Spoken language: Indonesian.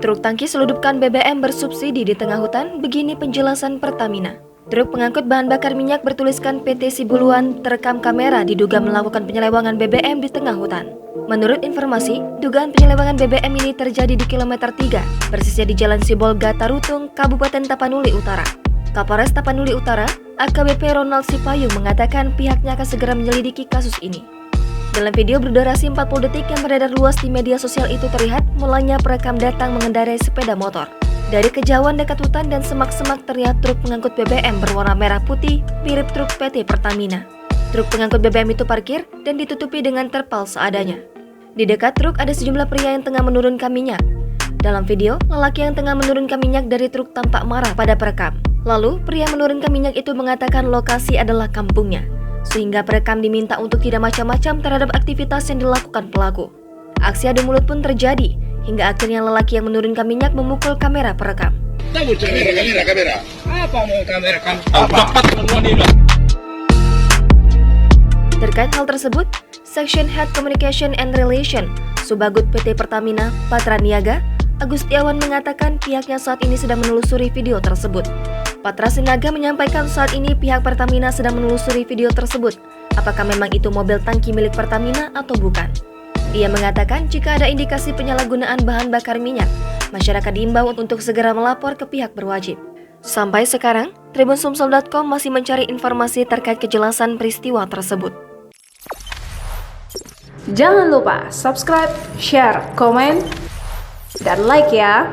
Truk tangki seludupkan BBM bersubsidi di tengah hutan, begini penjelasan Pertamina. Truk pengangkut bahan bakar minyak bertuliskan PT Sibuluan terekam kamera diduga melakukan penyelewangan BBM di tengah hutan. Menurut informasi, dugaan penyelewangan BBM ini terjadi di kilometer 3, persisnya di Jalan Sibolga Tarutung, Kabupaten Tapanuli Utara. Kapolres Tapanuli Utara, AKBP Ronald Sipayung mengatakan pihaknya akan segera menyelidiki kasus ini. Dalam video berdurasi 40 detik yang beredar luas di media sosial itu terlihat mulanya perekam datang mengendarai sepeda motor. Dari kejauhan dekat hutan dan semak-semak terlihat truk pengangkut BBM berwarna merah putih mirip truk PT Pertamina. Truk pengangkut BBM itu parkir dan ditutupi dengan terpal seadanya. Di dekat truk ada sejumlah pria yang tengah menurunkan minyak. Dalam video, lelaki yang tengah menurunkan minyak dari truk tampak marah pada perekam. Lalu, pria menurunkan minyak itu mengatakan lokasi adalah kampungnya, sehingga perekam diminta untuk tidak macam-macam terhadap aktivitas yang dilakukan pelaku. Aksi adu mulut pun terjadi, hingga akhirnya lelaki yang menurunkan minyak memukul kamera perekam. Kamera. Apa mau kamera kamu? Terkait hal tersebut, Section Head Communication and Relation, Subagud PT Pertamina, Patra Niaga, Agustiawan mengatakan pihaknya saat ini sedang menelusuri video tersebut. Patra Sinaga menyampaikan saat ini pihak Pertamina sedang menelusuri video tersebut. Apakah memang itu mobil tangki milik Pertamina atau bukan? Ia mengatakan jika ada indikasi penyalahgunaan bahan bakar minyak, masyarakat diimbau untuk segera melapor ke pihak berwajib. Sampai sekarang, TribunSumsel.com masih mencari informasi terkait kejelasan peristiwa tersebut. Jangan lupa subscribe, share, komen, dan like ya.